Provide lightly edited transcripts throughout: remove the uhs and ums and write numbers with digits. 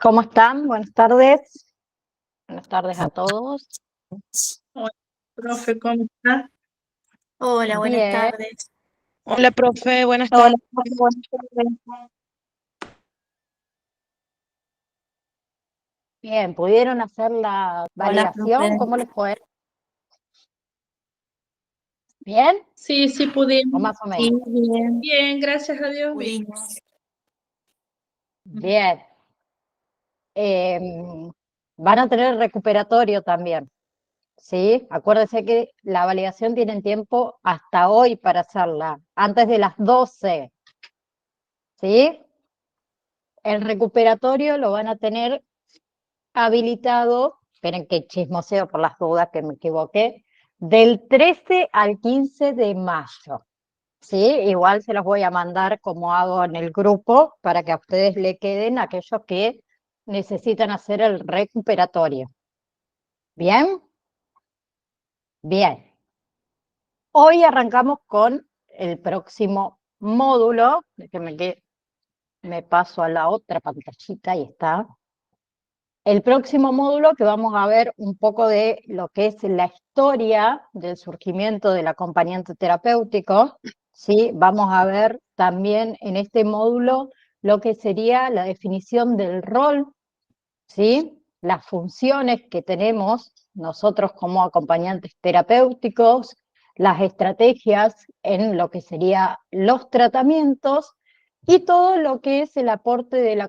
¿Cómo están? Buenas tardes. Buenas tardes a todos. Hola, profe, ¿cómo está? Hola, buenas Bien. tardes. Hola, profe, buenas Hola, tardes. buenas tardes. Bien, ¿pudieron hacer la validación? profe. ¿Cómo les fue? ¿Bien? Sí, ¿O pudimos. más o Sí, menos? bien, Bien, gracias a Dios, bien. pudimos. Bien. Em, Van a tener recuperatorio también, ¿sí? Acuérdense que la validación tienen tiempo hasta hoy para hacerla, antes de las 12, ¿sí? El recuperatorio lo van a tener habilitado, esperen que chismoseo por las dudas que me equivoqué, del 13 al 15 de mayo. ¿Sí? Igual se los voy a mandar como hago en el grupo para que a ustedes le queden aquellos que necesitan hacer el recuperatorio. ¿Bien? Bien. Hoy arrancamos con el próximo módulo. Déjenme que me paso a la otra pantallita, ahí está. El próximo módulo que vamos a ver un poco de lo que es la historia del surgimiento del acompañante terapéutico, ¿sí? Vamos a ver también en este módulo lo que sería la definición del rol, ¿sí? Las funciones que tenemos nosotros como acompañantes terapéuticos, las estrategias en lo que serían los tratamientos y todo lo que es el aporte del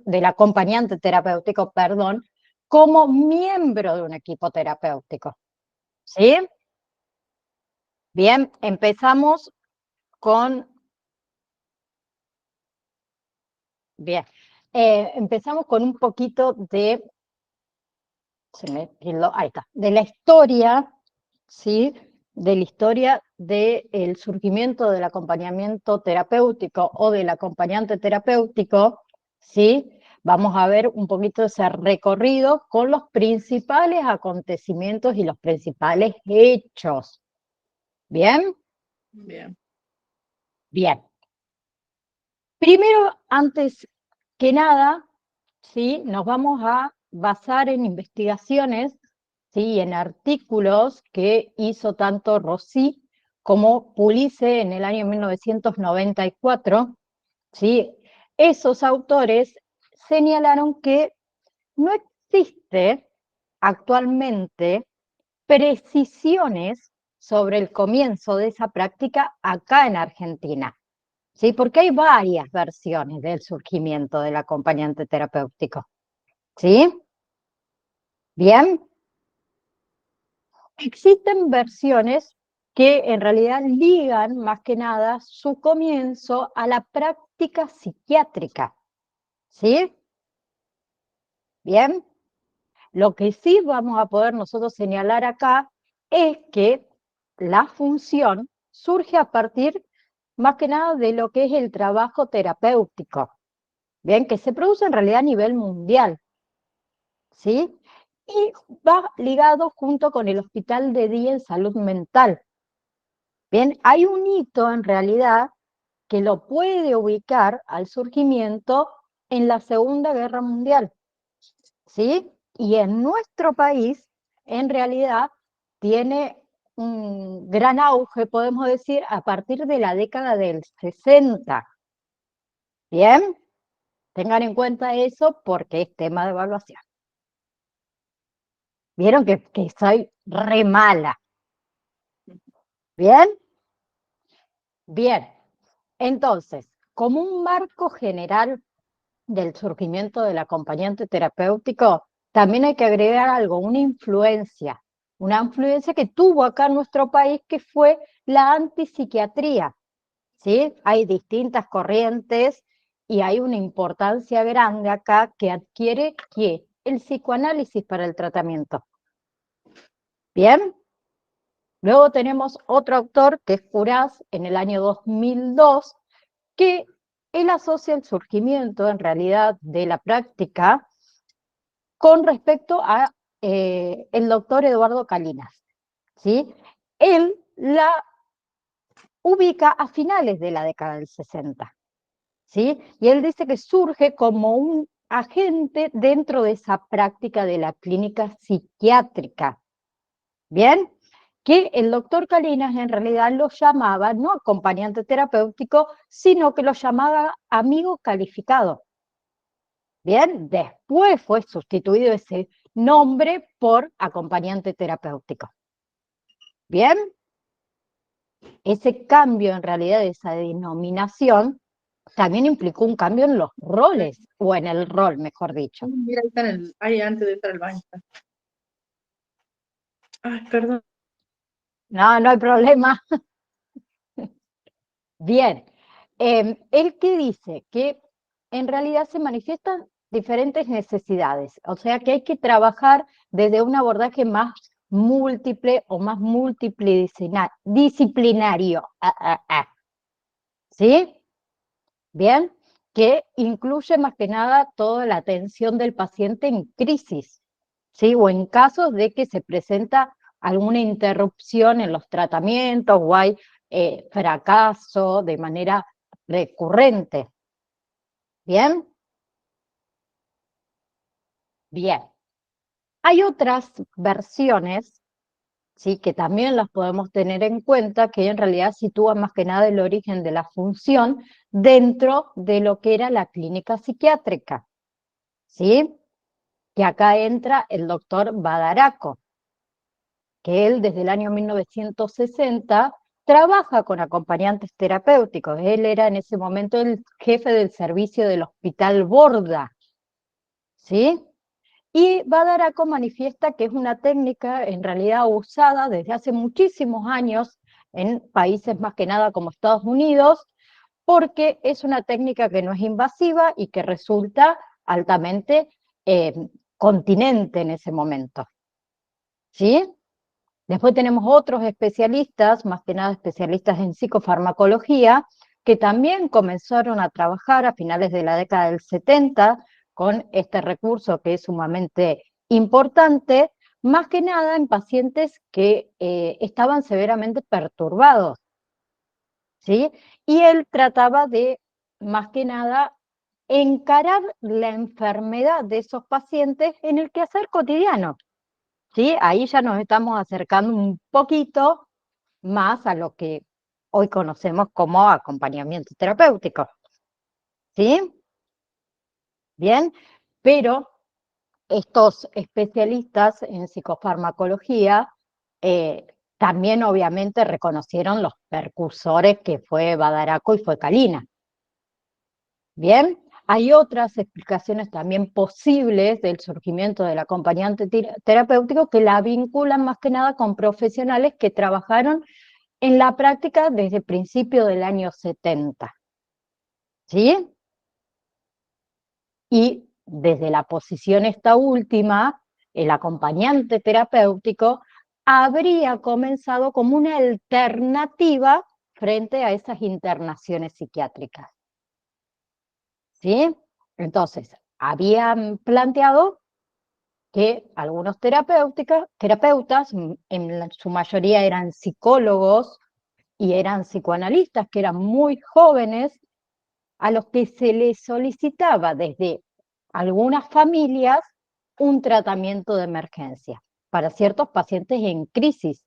del acompañante terapéutico, perdón, como miembro de un equipo terapéutico. ¿Sí? Bien, empezamos con... Bien, empezamos con un poquito de... ahí está, de la historia, ¿sí? De la historia del surgimiento del acompañamiento terapéutico o del acompañante terapéutico, ¿sí? Vamos a ver un poquito ese recorrido con los principales acontecimientos y los principales hechos. ¿Bien? Bien. Bien. Primero, antes que nada, ¿sí? Nos vamos a basar en investigaciones, ¿sí? En artículos que hizo tanto Rossi como Pulice en el año 1994, ¿sí? Esos autores señalaron que no existe actualmente precisiones sobre el comienzo de esa práctica acá en Argentina. ¿Sí? Porque hay varias versiones del surgimiento del acompañante terapéutico. ¿Sí? Bien. Existen versiones que en realidad ligan más que nada su comienzo a la práctica psiquiátrica. ¿Sí? Bien. Lo que sí vamos a poder nosotros señalar acá es que la función surge a partir más que nada de lo que es el trabajo terapéutico. Bien, que se produce en realidad a nivel mundial, ¿sí? Y va ligado junto con el Hospital de Día en Salud Mental. Bien, hay un hito en realidad que lo puede ubicar al surgimiento en la Segunda Guerra Mundial, ¿sí? Y en nuestro país, en realidad, tiene un gran auge, podemos decir, a partir de la década del 60. Bien, tengan en cuenta eso porque es tema de evaluación. Vieron que soy re mala. ¿Bien? Bien. Entonces, como un marco general del surgimiento del acompañante terapéutico, también hay que agregar algo, una influencia que tuvo acá en nuestro país que fue la antipsiquiatría. ¿Sí? Hay distintas corrientes y hay una importancia grande acá que adquiere ¿qué? El psicoanálisis para el tratamiento. ¿Bien? Luego tenemos otro autor que es Curaz en el año 2002, que él asocia el surgimiento en realidad de la práctica con respecto a el doctor Eduardo Calinas. ¿Sí? Él la ubica a finales de la década del 60. ¿Sí? Y él dice que surge como un agente dentro de esa práctica de la clínica psiquiátrica. ¿Bien? Que el doctor Calinas en realidad lo llamaba no acompañante terapéutico, sino que lo llamaba amigo calificado. Bien, después fue sustituido ese nombre por acompañante terapéutico. Bien, ese cambio en realidad de esa denominación también implicó un cambio en los roles, o en el rol, mejor dicho. Mira, ahí está ahí antes de entrar al baño. Ay, perdón. No, no hay problema. Bien, él que dice que en realidad se manifiestan diferentes necesidades, o sea que hay que trabajar desde un abordaje más múltiple o más multidisciplinario. ¿Sí? Bien, que incluye más que nada toda la atención del paciente en crisis, ¿sí? O en casos de que se presenta alguna interrupción en los tratamientos o hay fracaso de manera recurrente. ¿Bien? Bien. Hay otras versiones, ¿sí? Que también las podemos tener en cuenta, que en realidad sitúan más que nada el origen de la función dentro de lo que era la clínica psiquiátrica, ¿sí? Que acá entra el doctor Badaraco, que él desde el año 1960 trabaja con acompañantes terapéuticos. Él era en ese momento el jefe del servicio del Hospital Borda, ¿sí? Y Badaraco manifiesta que es una técnica en realidad usada desde hace muchísimos años en países más que nada como Estados Unidos, porque es una técnica que no es invasiva y que resulta altamente continente en ese momento. ¿Sí? Después tenemos otros especialistas, más que nada especialistas en psicofarmacología, que también comenzaron a trabajar a finales de la década del 70 con este recurso que es sumamente importante, más que nada en pacientes que estaban severamente perturbados, ¿sí? Y él trataba de, más que nada, encarar la enfermedad de esos pacientes en el quehacer cotidiano, ¿sí? Ahí ya nos estamos acercando un poquito más a lo que hoy conocemos como acompañamiento terapéutico, ¿sí? Bien, pero estos especialistas en psicofarmacología también obviamente reconocieron los precursores que fue Badaraco y fue Calina. Bien, hay otras explicaciones también posibles del surgimiento del acompañante terapéutico que la vinculan más que nada con profesionales que trabajaron en la práctica desde el principio del año 70. ¿Sí? Y desde la posición esta última, el acompañante terapéutico habría comenzado como una alternativa frente a esas internaciones psiquiátricas. ¿Sí? Entonces, habían planteado que algunos terapeutas, en su mayoría eran psicólogos y eran psicoanalistas, que eran muy jóvenes, a los que se les solicitaba desde algunas familias un tratamiento de emergencia para ciertos pacientes en crisis,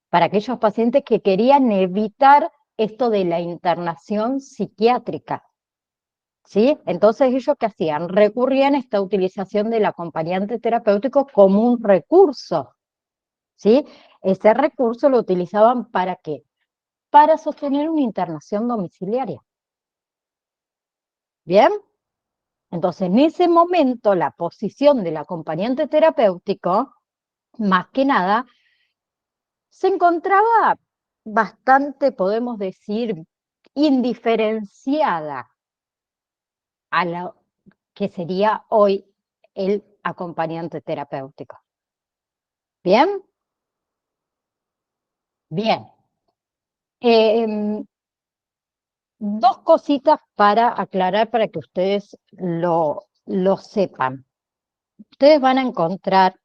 para aquellos pacientes que querían evitar esto de la internación psiquiátrica. ¿Sí? Entonces, ¿ellos qué hacían? Recurrían a esta utilización del acompañante terapéutico como un recurso. ¿Sí? Ese recurso lo utilizaban ¿para qué? Para sostener una internación domiciliaria. ¿Bien? Entonces, en ese momento, la posición del acompañante terapéutico, más que nada, se encontraba bastante, podemos decir, indiferenciada a lo que sería hoy el acompañante terapéutico. ¿Bien? Bien. Dos cositas para aclarar para que ustedes lo sepan. Ustedes van a encontrar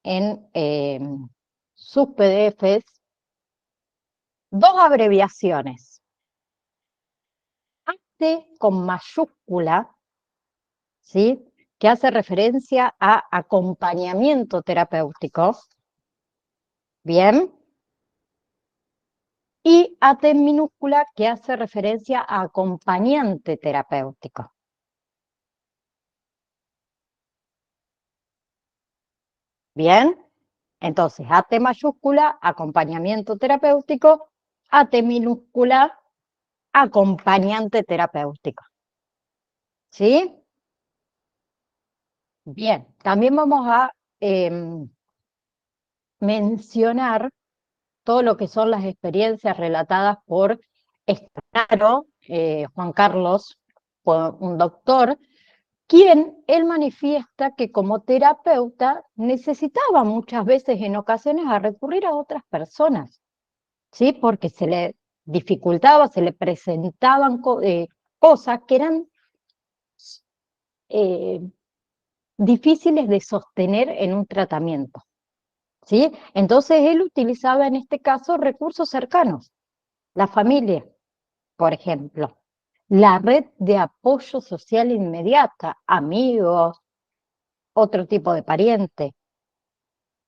en sus PDFs dos abreviaciones. AT con mayúscula, ¿sí? Que hace referencia a acompañamiento terapéutico. Bien. Y AT minúscula, que hace referencia a acompañante terapéutico. Bien. Entonces, AT mayúscula, acompañamiento terapéutico, AT minúscula, acompañante terapéutico. ¿Sí? Bien, también vamos a mencionar todo lo que son las experiencias relatadas por Estranaro, Juan Carlos, un doctor, quien él manifiesta que como terapeuta necesitaba muchas veces en ocasiones a recurrir a otras personas, ¿sí? Porque se le dificultaba, se le presentaban cosas que eran eh, difíciles de sostener en un tratamiento, ¿sí? Entonces él utilizaba en este caso recursos cercanos, la familia, por ejemplo, la red de apoyo social inmediata, amigos, otro tipo de pariente,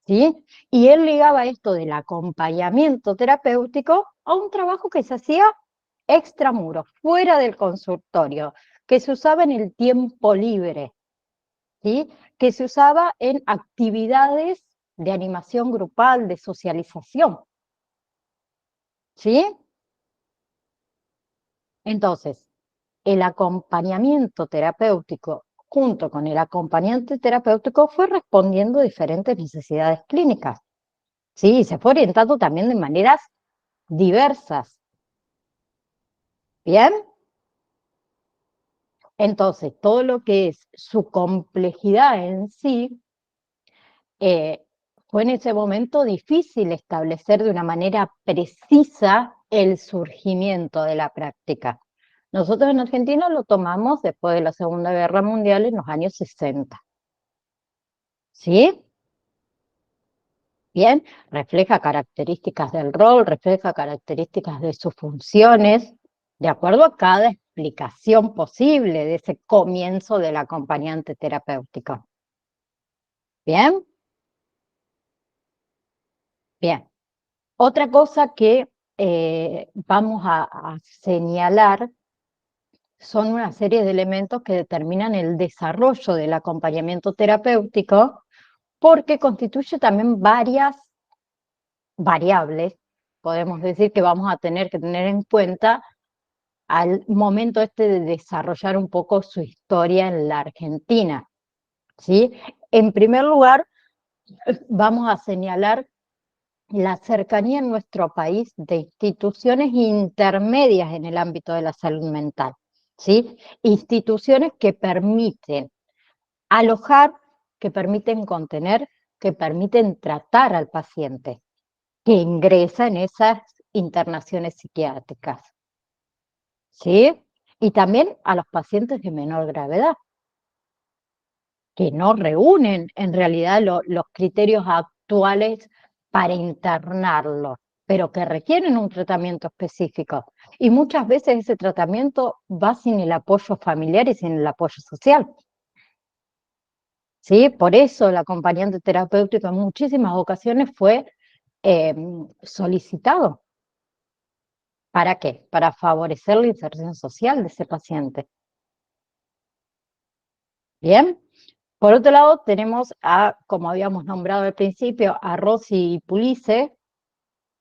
¿sí? Y él ligaba esto del acompañamiento terapéutico a un trabajo que se hacía extramuros, fuera del consultorio, que se usaba en el tiempo libre, ¿sí? Que se usaba en actividades de animación grupal, de socialización, ¿sí? Entonces, el acompañamiento terapéutico junto con el acompañante terapéutico fue respondiendo a diferentes necesidades clínicas, ¿sí? Y se fue orientando también de maneras diversas, ¿bien? Entonces, todo lo que es su complejidad en sí, eh, fue en ese momento difícil establecer de una manera precisa el surgimiento de la práctica. Nosotros en Argentina lo tomamos después de la Segunda Guerra Mundial en los años 60. ¿Sí? Bien, refleja características del rol, refleja características de sus funciones, de acuerdo a cada explicación posible de ese comienzo del acompañante terapéutico. Bien, bien. Otra cosa que vamos a señalar son una serie de elementos que determinan el desarrollo del acompañamiento terapéutico, porque constituye también varias variables, podemos decir, que vamos a tener que tener en cuenta al momento este de desarrollar un poco su historia en la Argentina, ¿sí? En primer lugar, vamos a señalar la cercanía en nuestro país de instituciones intermedias en el ámbito de la salud mental, ¿sí? Instituciones que permiten alojar, que permiten contener, que permiten tratar al paciente que ingresa en esas internaciones psiquiátricas, ¿sí? Y también a los pacientes de menor gravedad, que no reúnen en realidad los criterios actuales para internarlo, pero que requieren un tratamiento específico. Y muchas veces ese tratamiento va sin el apoyo familiar y sin el apoyo social, ¿sí? Por eso el acompañante terapéutico en muchísimas ocasiones fue solicitado. ¿Para qué? Para favorecer la inserción social de ese paciente. Bien. Por otro lado, tenemos a, como habíamos nombrado al principio, a Rossi y Pulice,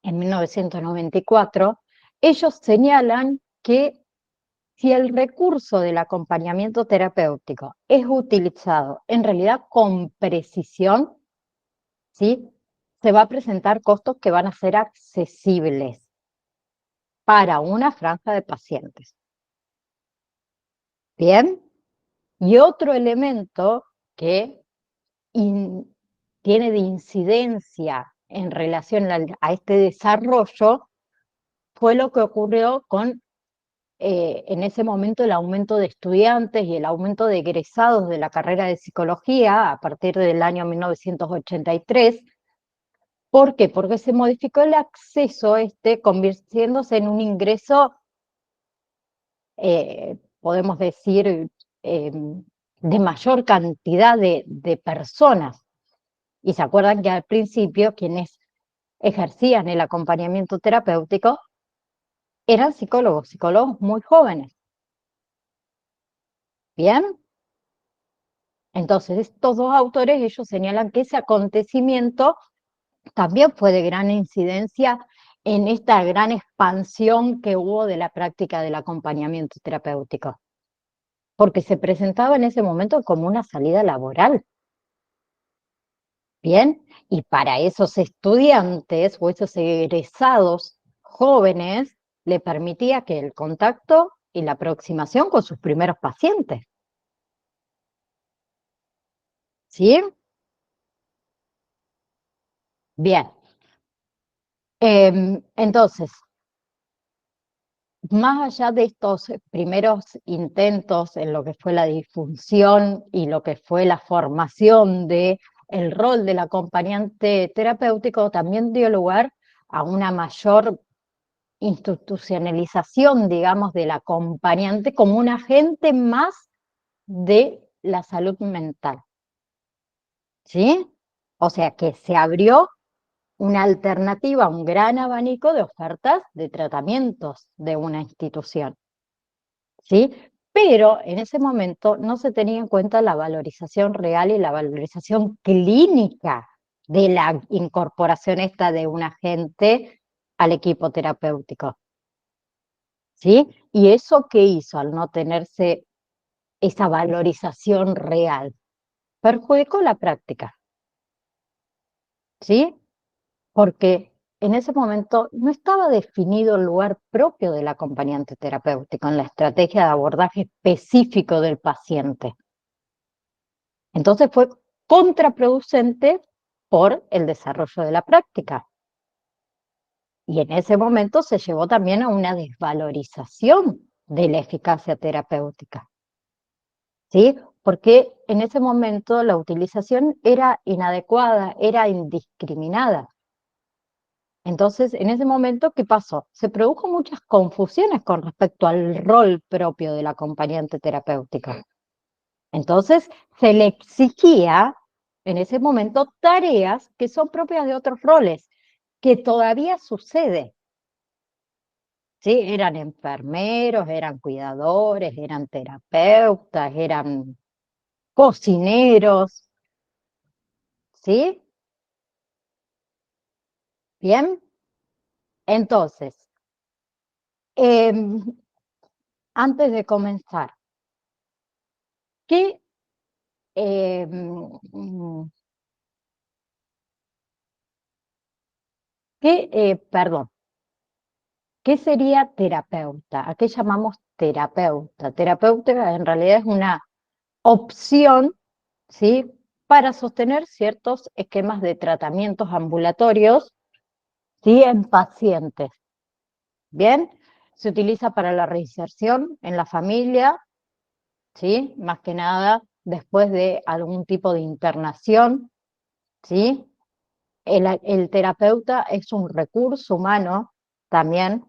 en 1994. Ellos señalan que si el recurso del acompañamiento terapéutico es utilizado en realidad con precisión, ¿sí? Se va a presentar costos que van a ser accesibles para una franja de pacientes. Bien. Y otro elemento que tiene de incidencia en relación a este desarrollo fue lo que ocurrió con, en ese momento, el aumento de estudiantes y el aumento de egresados de la carrera de psicología a partir del año 1983. ¿Por qué? Porque se modificó el acceso convirtiéndose en un ingreso, podemos decir, de mayor cantidad de personas. Y se acuerdan que al principio quienes ejercían el acompañamiento terapéutico eran psicólogos muy jóvenes. ¿Bien? Entonces, estos dos autores, ellos señalan que ese acontecimiento también fue de gran incidencia en esta gran expansión que hubo de la práctica del acompañamiento terapéutico, porque se presentaba en ese momento como una salida laboral. Bien, y para esos estudiantes o esos egresados jóvenes le permitía que el contacto y la aproximación con sus primeros pacientes. ¿Sí? Bien. Entonces, más allá de estos primeros intentos en lo que fue la difusión y lo que fue la formación de el rol del acompañante terapéutico, también dio lugar a una mayor institucionalización, digamos, del acompañante como un agente más de la salud mental. ¿Sí? O sea que se abrió una alternativa, un gran abanico de ofertas de tratamientos de una institución. ¿Sí? Pero en ese momento no se tenía en cuenta la valorización real y la valorización clínica de la incorporación esta de un agente al equipo terapéutico. ¿Sí? Y eso que hizo al no tenerse esa valorización real, perjudicó la práctica. ¿Sí? Porque en ese momento no estaba definido el lugar propio del acompañante terapéutico en la estrategia de abordaje específico del paciente. Entonces fue contraproducente por el desarrollo de la práctica. Y en ese momento se llevó también a una desvalorización de la eficacia terapéutica. ¿Sí? Porque en ese momento la utilización era inadecuada, era indiscriminada. Entonces, en ese momento, ¿qué pasó? Se produjo muchas confusiones con respecto al rol propio del acompañante terapéutico. Entonces, se le exigía en ese momento tareas que son propias de otros roles, que todavía sucede. ¿Sí? Eran enfermeros, eran cuidadores, eran terapeutas, eran cocineros, ¿sí? Bien, entonces, em, antes de comenzar, ¿qué, em, perdón, qué sería terapeuta? ¿A qué llamamos terapeuta? Terapeuta en realidad es una opción, ¿sí? Para sostener ciertos esquemas de tratamientos ambulatorios, ¿sí? En pacientes. Bien, se utiliza para la reinserción en la familia, ¿sí? Más que nada después de algún tipo de internación, ¿sí? El terapeuta es un recurso humano también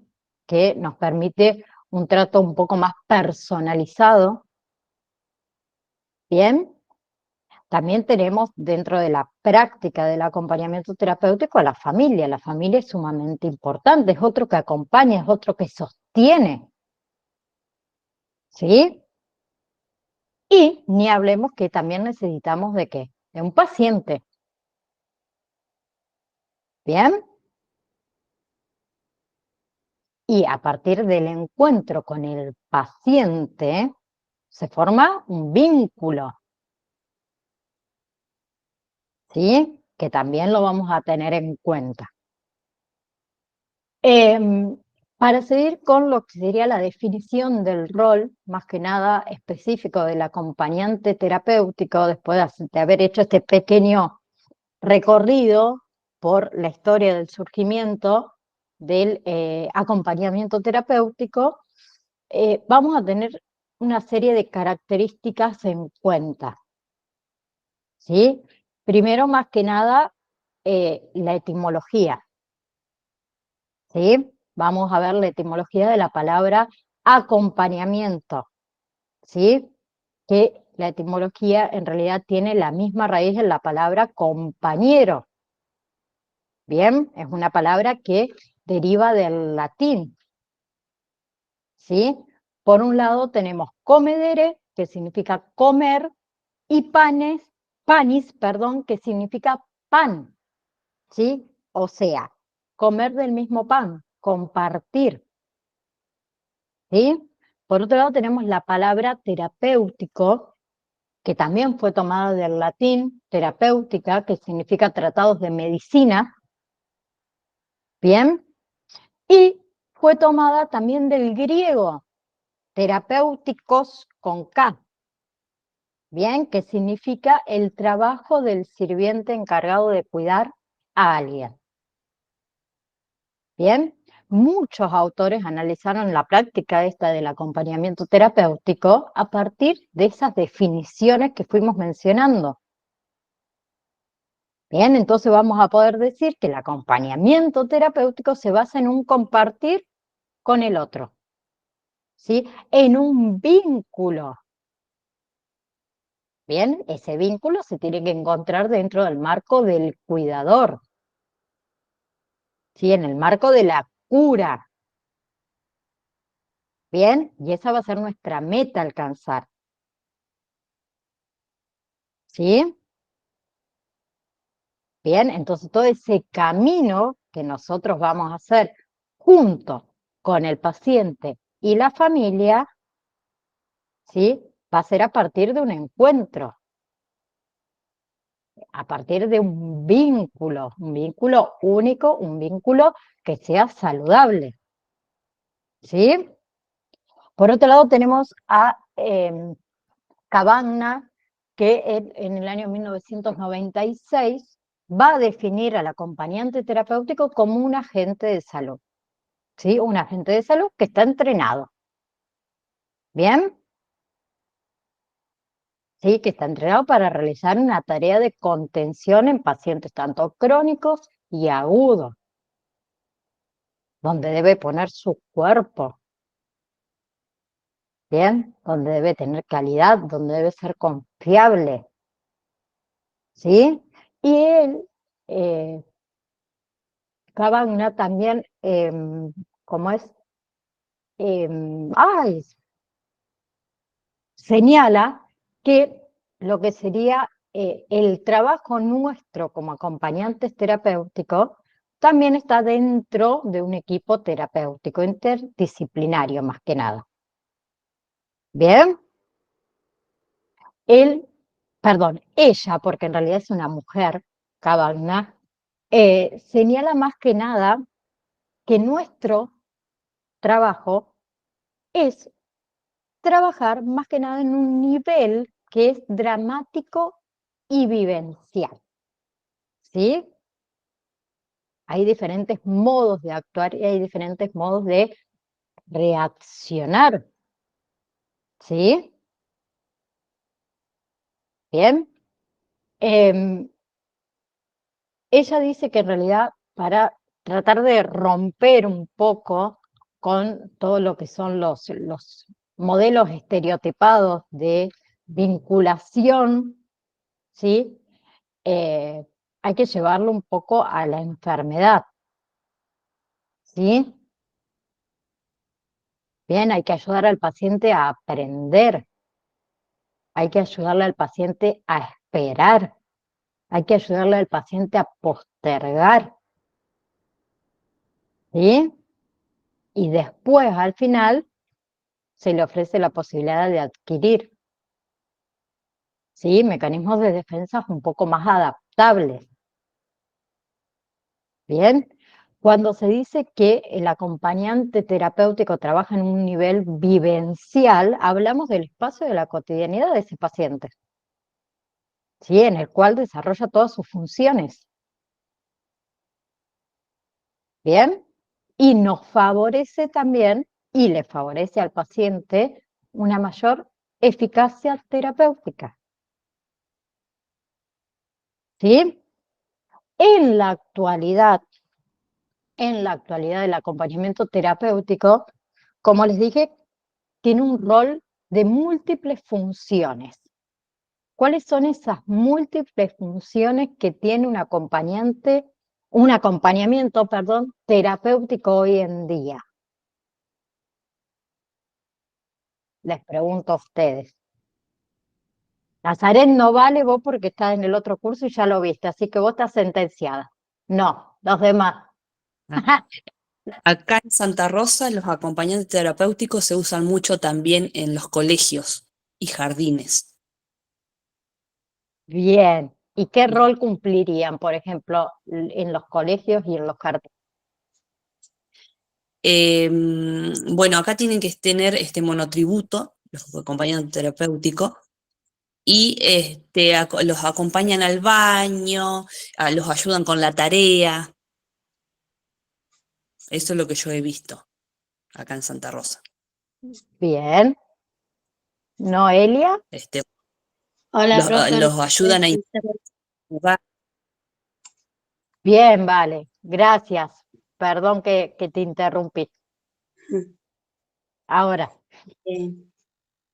que nos permite un trato un poco más personalizado, ¿bien? También tenemos dentro de la práctica del acompañamiento terapéutico a la familia. La familia es sumamente importante, es otro que acompaña, es otro que sostiene, ¿sí? Y ni hablemos que también necesitamos ¿de qué? De un paciente, ¿bien? Y a partir del encuentro con el paciente se forma un vínculo, ¿sí? Que también lo vamos a tener en cuenta. Para seguir con lo que sería la definición del rol, más que nada específico del acompañante terapéutico, después de haber hecho este pequeño recorrido por la historia del surgimiento del acompañamiento terapéutico, vamos a tener una serie de características en cuenta, ¿sí? Primero, más que nada, la etimología, ¿sí? Vamos a ver la etimología de la palabra acompañamiento, ¿sí? Que la etimología en realidad tiene la misma raíz en la palabra compañero. Bien, es una palabra que deriva del latín, ¿sí? Por un lado tenemos comedere, que significa comer, y panis, perdón, que significa pan, ¿sí? O sea, comer del mismo pan, compartir, ¿sí? Por otro lado tenemos la palabra terapéutico, que también fue tomada del latín, terapéutica, que significa tratados de medicina, ¿bien? Y fue tomada también del griego, terapéuticos con K, ¿bien? Que significa el trabajo del sirviente encargado de cuidar a alguien. Bien, muchos autores analizaron la práctica esta del acompañamiento terapéutico a partir de esas definiciones que fuimos mencionando. Bien, entonces vamos a poder decir que el acompañamiento terapéutico se basa en un compartir con el otro, ¿sí? En un vínculo. Bien, ese vínculo se tiene que encontrar dentro del marco del cuidador, ¿sí? En el marco de la cura. Bien, y esa va a ser nuestra meta a alcanzar, ¿sí? Bien, entonces todo ese camino que nosotros vamos a hacer junto con el paciente y la familia, ¿sí? Va a ser a partir de un encuentro, a partir de un vínculo único, un vínculo que sea saludable, ¿sí? Por otro lado tenemos a Cabana, que en el año 1996 va a definir al acompañante terapéutico como un agente de salud, ¿sí? Un agente de salud que está entrenado, ¿bien? ¿Sí? Que está entrenado para realizar una tarea de contención en pacientes tanto crónicos y agudos, donde debe poner su cuerpo, ¿bien? Donde debe tener calidad, donde debe ser confiable, ¿sí? Y él, eh, Cabana también, como es, ay, señala que lo que sería el trabajo nuestro como acompañantes terapéuticos también está dentro de un equipo terapéutico interdisciplinario más que nada. Bien, ella, porque en realidad es una mujer, Cabana, señala más que nada que nuestro trabajo es trabajar más que nada en un nivel que es dramático y vivencial, ¿sí? Hay diferentes modos de actuar y hay diferentes modos de reaccionar, ¿sí? Bien. Ella dice que en realidad para tratar de romper un poco con todo lo que son los modelos estereotipados de vinculación, ¿sí? Hay que llevarlo un poco a la enfermedad, ¿sí? Bien, hay que ayudar al paciente a aprender, hay que ayudarle al paciente a esperar, hay que ayudarle al paciente a postergar, ¿sí? Y después, al final, se le ofrece la posibilidad de adquirir, ¿sí? Mecanismos de defensa un poco más adaptables, ¿bien? Cuando se dice que el acompañante terapéutico trabaja en un nivel vivencial, hablamos del espacio de la cotidianidad de ese paciente, ¿sí? En el cual desarrolla todas sus funciones, ¿bien? Y nos favorece también, y le favorece al paciente, una mayor eficacia terapéutica, ¿sí? En la actualidad, el acompañamiento terapéutico, como les dije, tiene un rol de múltiples funciones, ¿cuáles son esas múltiples funciones que tiene un acompañamiento, perdón, terapéutico hoy en día? Les pregunto a ustedes. Nazaret, no vale vos porque estás en el otro curso y ya lo viste, así que vos estás sentenciada. No, los demás. Acá en Santa Rosa los acompañantes terapéuticos se usan mucho también en los colegios y jardines. Bien. ¿Y qué rol cumplirían, por ejemplo, en los colegios y en los jardines? Bueno, acá tienen que tener este monotributo, los acompañantes terapéuticos, y los acompañan al baño, los ayudan con la tarea. Eso es lo que yo he visto acá en Santa Rosa. Bien. Noelia, Este, Hola, profe. los ayudan a jugar. bien, vale. Gracias. Perdón que te interrumpí. Ahora, Eh,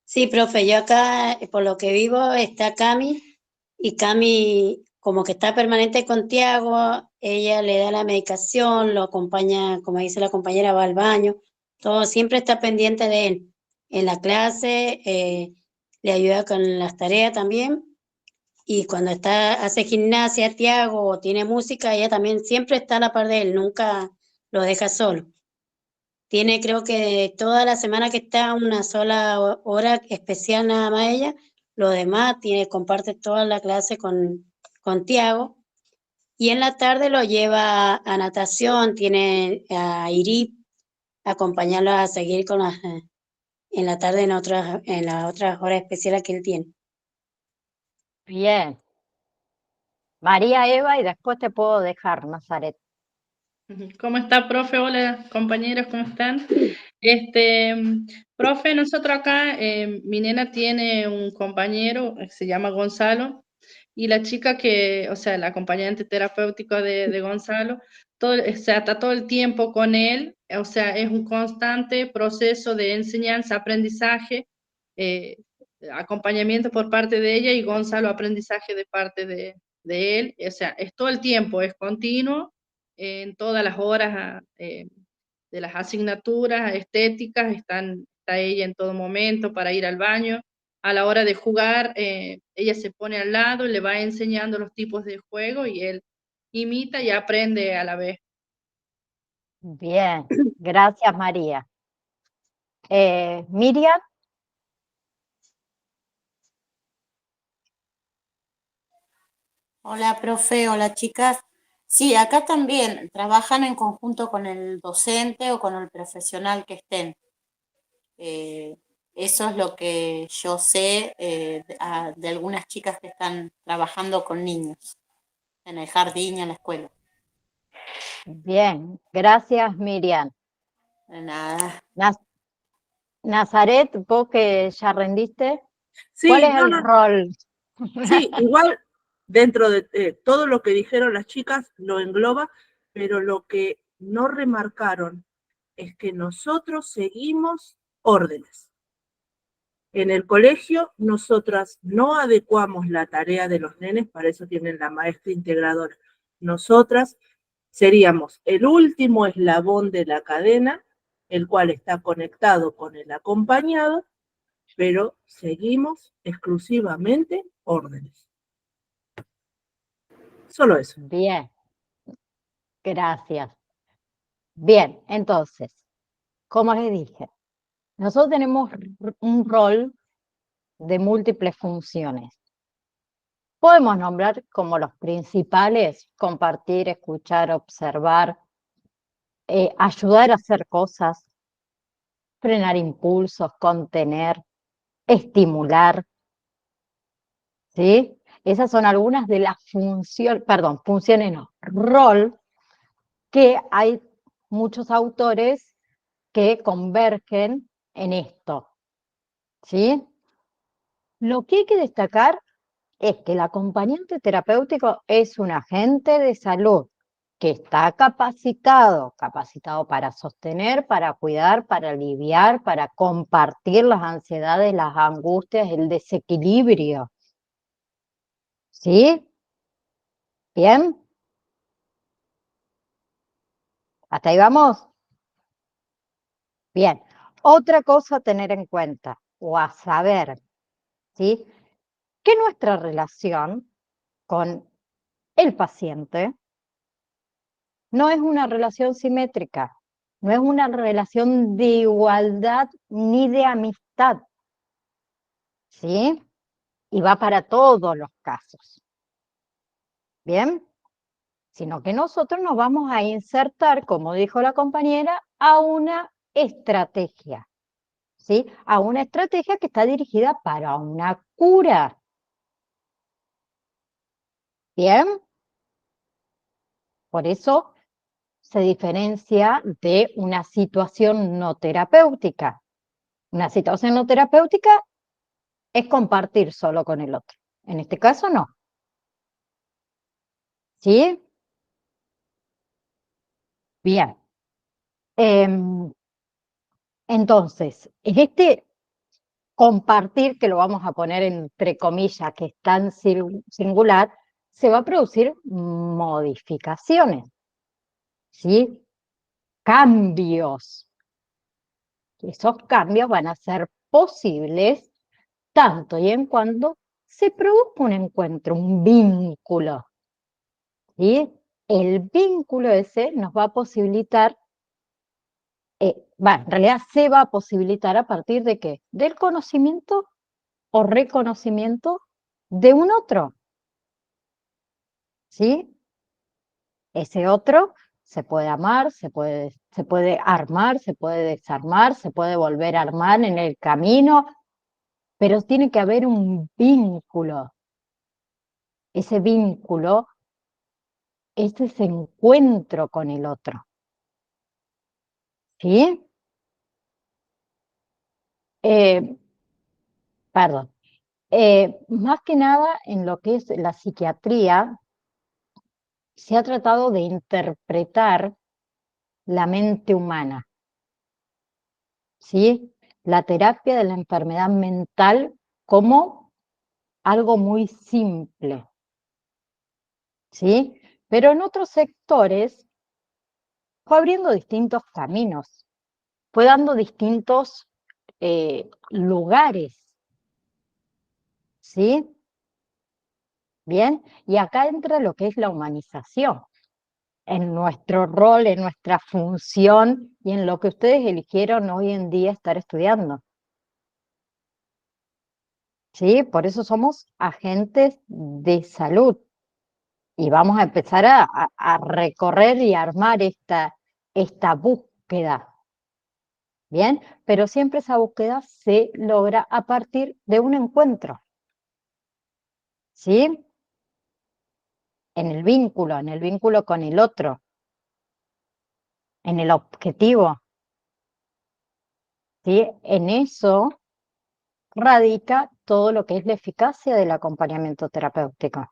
Sí, profe, yo acá, por lo que vivo, está Cami, y Cami como que está permanente con Tiago, ella le da la medicación, lo acompaña, como dice la compañera, va al baño, todo, siempre está pendiente de él. En la clase, le ayuda con las tareas también, y cuando hace gimnasia, Tiago, o tiene música, ella también siempre está a la par de él, nunca lo deja solo. Tiene, creo que toda la semana que está una sola hora especial nada más ella, lo demás comparte toda la clase con Tiago. Y en la tarde lo lleva a natación, tiene a Irip, acompañarlo a seguir en la tarde en las otras horas especiales que él tiene. bien. María Eva y después te puedo dejar, Nazaret. ¿Cómo está, profe? Hola, compañeros, ¿cómo están? Profe, nosotros acá, mi nena tiene un compañero, se llama Gonzalo, y la chica o sea, el acompañante terapéutico de Gonzalo, o sea, está todo el tiempo con él, o sea, es un constante proceso de enseñanza, aprendizaje, eh, acompañamiento por parte de ella y Gonzalo aprendizaje de parte de él, o sea, es todo el tiempo, es continuo en todas las horas de las asignaturas estéticas, está ella en todo momento para ir al baño. A la hora de jugar, ella se pone al lado, le va enseñando los tipos de juego y él imita y aprende a la vez. Bien, gracias María. Miriam, Hola, profe, hola, chicas. Sí, acá también trabajan en conjunto con el docente o con el profesional que estén. Eh, Eso es lo que yo sé de algunas chicas que están trabajando con niños en el jardín y en la escuela. bien, gracias Miriam. De nada. Nazaret, vos que ya rendiste, ¿cuál Sí, es no, el no, rol? sí, igual dentro de todo lo que dijeron las chicas lo engloba, pero lo que no remarcaron es que nosotros seguimos órdenes. En el colegio, nosotras no adecuamos la tarea de los nenes, para eso tienen la maestra integradora. Nosotras seríamos el último eslabón de la cadena, el cual está conectado con el acompañado, pero seguimos exclusivamente órdenes. Solo eso. Bien, gracias. Bien, entonces, como les dije, nosotros tenemos un rol de múltiples funciones. Podemos nombrar como los principales: compartir, escuchar, observar, ayudar a hacer cosas, frenar impulsos, contener, estimular, ¿sí? Esas son algunas de las funciones no, rol, que hay muchos autores que convergen en esto, ¿sí? Lo que hay que destacar es que el acompañante terapéutico es un agente de salud que está capacitado para sostener, para cuidar, para aliviar, para compartir las ansiedades, las angustias, el desequilibrio, ¿Sí? ¿Bien? ¿Hasta ahí vamos? Bien. Otra cosa a tener en cuenta o a saber, ¿sí? Que nuestra relación con el paciente no es una relación simétrica, no es una relación de igualdad ni de amistad, ¿sí? Y va para todos los casos, ¿bien? Sino que nosotros nos vamos a insertar, como dijo la compañera, a una estrategia, ¿sí? A una estrategia que está dirigida para una cura, ¿bien? Por eso se diferencia de una situación no terapéutica. Una situación no terapéutica es compartir solo con el otro. En este caso no. ¿Sí? Bien. Entonces, en este compartir, que lo vamos a poner entre comillas, que es tan singular, se va a producir modificaciones, ¿sí? Cambios. Esos cambios van a ser posibles tanto y en cuando se produzca un encuentro, un vínculo, ¿sí? El vínculo ese nos va a posibilitar, en realidad se va a posibilitar a partir de ¿qué? Del conocimiento o reconocimiento de un otro, ¿sí? Ese otro se puede amar, se puede armar, se puede desarmar, se puede volver a armar en el camino, pero tiene que haber un vínculo. Ese vínculo es ese encuentro con el otro, ¿sí? Eh, Perdón. Más que nada en lo que es la psiquiatría, se ha tratado de interpretar la mente humana, ¿sí? La terapia de la enfermedad mental como algo muy simple, ¿sí? Pero en otros sectores fue abriendo distintos caminos, fue dando distintos lugares, ¿sí? Bien, y acá entra lo que es la humanización, en nuestro rol, en nuestra función y en lo que ustedes eligieron hoy en día estar estudiando. ¿Sí? Por eso somos agentes de salud y vamos a empezar a recorrer y armar esta búsqueda. Bien, pero siempre esa búsqueda se logra a partir de un encuentro. ¿Sí? En el vínculo con el otro, en el objetivo. ¿Sí? En eso radica todo lo que es la eficacia del acompañamiento terapéutico.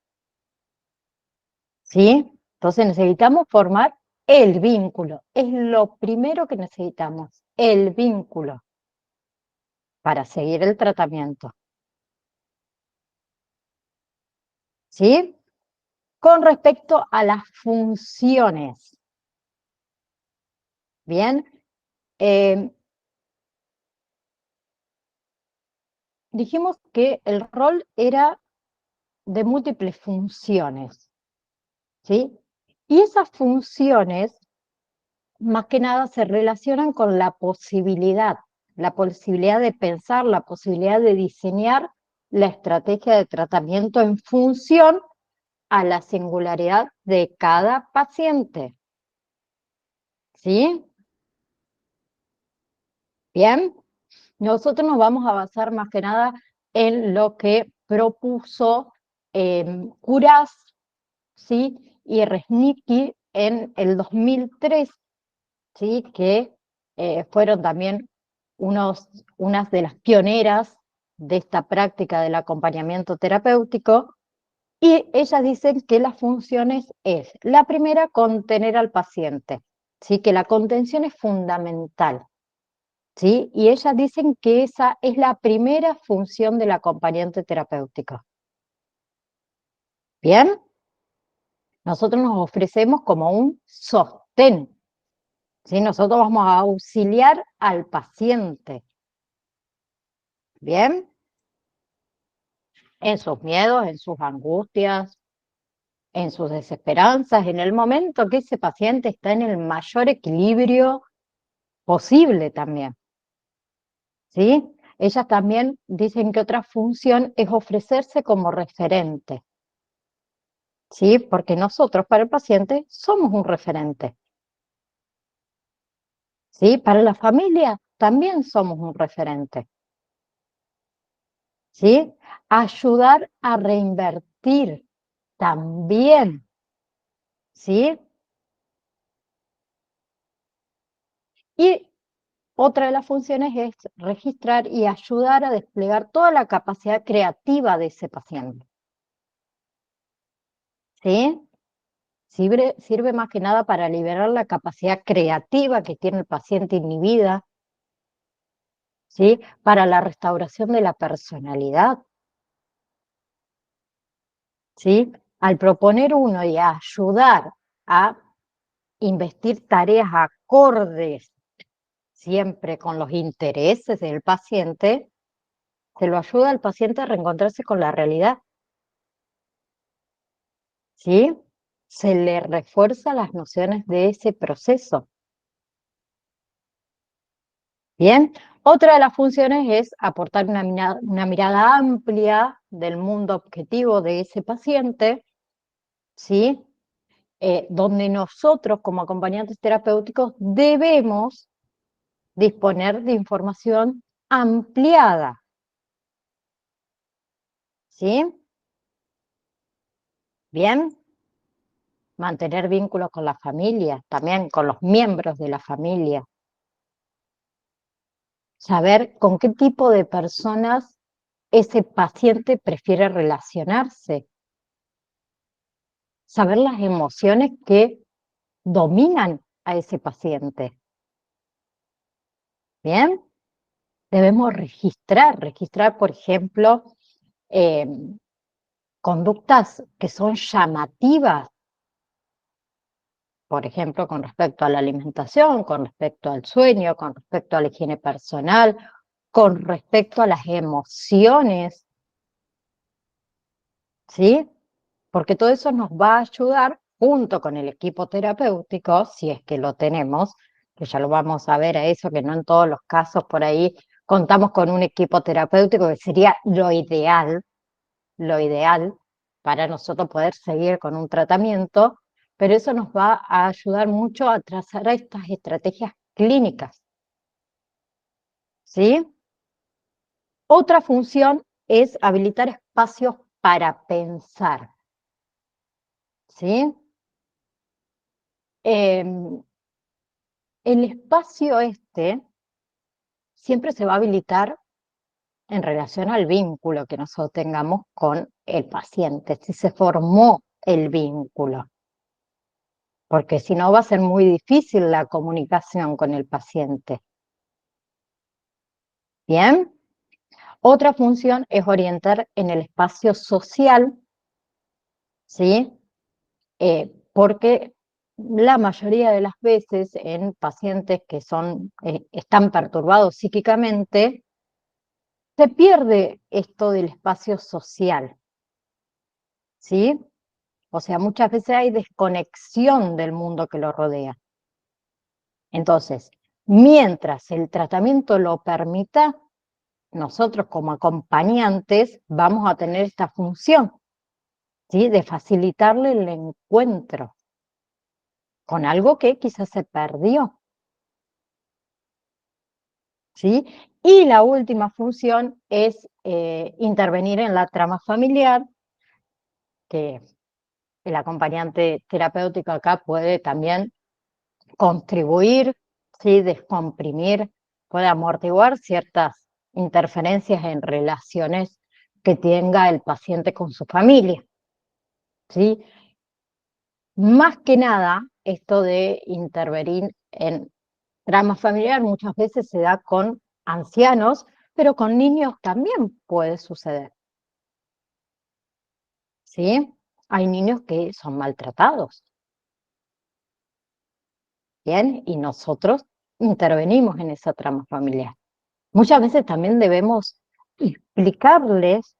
¿Sí? Entonces necesitamos formar el vínculo. Es lo primero que necesitamos, el vínculo para seguir el tratamiento. ¿Sí? Con respecto a las funciones. Bien. Dijimos que el rol era de múltiples funciones. ¿Sí? Y esas funciones más que nada se relacionan con la posibilidad de pensar, la posibilidad de diseñar la estrategia de tratamiento en función a la singularidad de cada paciente. ¿Sí? Bien, nosotros nos vamos a basar más que nada en lo que propuso Kuras, ¿sí? Y Resnicki en el 2003, ¿sí? Que fueron también unas de las pioneras de esta práctica del acompañamiento terapéutico, y ellas dicen que las funciones es, la primera, contener al paciente, ¿sí? Que la contención es fundamental, ¿sí? Y ellas dicen que esa es la primera función del acompañante terapéutico. ¿Bien? Nosotros nos ofrecemos como un sostén, ¿sí? Nosotros vamos a auxiliar al paciente, ¿bien? En sus miedos, en sus angustias, en sus desesperanzas, en el momento que ese paciente está en el mayor equilibrio posible también, ¿sí? Ellas también dicen que otra función es ofrecerse como referente, ¿sí? Porque nosotros para el paciente somos un referente, ¿sí? Para la familia también somos un referente, ¿sí? Ayudar a reinvertir también, ¿sí? Y otra de las funciones es registrar y ayudar a desplegar toda la capacidad creativa de ese paciente, ¿sí? Sirve más que nada para liberar la capacidad creativa que tiene el paciente inhibida, ¿sí? Para la restauración de la personalidad, ¿sí? Al proponer uno y a ayudar a investir tareas acordes siempre con los intereses del paciente, se lo ayuda al paciente a reencontrarse con la realidad, ¿sí? Se le refuerza las nociones de ese proceso. Bien, otra de las funciones es aportar una mirada amplia del mundo objetivo de ese paciente, ¿sí? Donde nosotros como acompañantes terapéuticos debemos disponer de información ampliada, ¿sí? Bien, mantener vínculos con la familia, también con los miembros de la familia, saber con qué tipo de personas ese paciente prefiere relacionarse, saber las emociones que dominan a ese paciente. Bien, debemos registrar, por ejemplo, eh, conductas que son llamativas, por ejemplo, con respecto a la alimentación, con respecto al sueño, con respecto a la higiene personal, con respecto a las emociones, ¿sí? Porque todo eso nos va a ayudar junto con el equipo terapéutico, si es que lo tenemos, que ya lo vamos a ver a eso, que no en todos los casos por ahí contamos con un equipo terapéutico, que sería lo ideal para nosotros poder seguir con un tratamiento, pero eso nos va a ayudar mucho a trazar estas estrategias clínicas, ¿sí? Otra función es habilitar espacios para pensar, ¿sí? El espacio este siempre se va a habilitar en relación al vínculo que nosotros tengamos con el paciente, si se formó el vínculo, porque si no va a ser muy difícil la comunicación con el paciente. Bien, otra función es orientar en el espacio social, ¿sí? Porque la mayoría de las veces en pacientes que están perturbados psíquicamente, se pierde esto del espacio social, ¿sí? O sea, muchas veces hay desconexión del mundo que lo rodea. Entonces, mientras el tratamiento lo permita, nosotros como acompañantes vamos a tener esta función, ¿sí? De facilitarle el encuentro con algo que quizás se perdió, ¿sí? Y la última función es intervenir en la trama familiar, que el acompañante terapéutico acá puede también contribuir, ¿sí? Descomprimir, puede amortiguar ciertas interferencias en relaciones que tenga el paciente con su familia, ¿sí? Más que nada, esto de intervenir en trama familiar muchas veces se da con ancianos, pero con niños también puede suceder, ¿sí? hay niños que son maltratados. Bien, y nosotros intervenimos en esa trama familiar. Muchas veces también debemos explicarles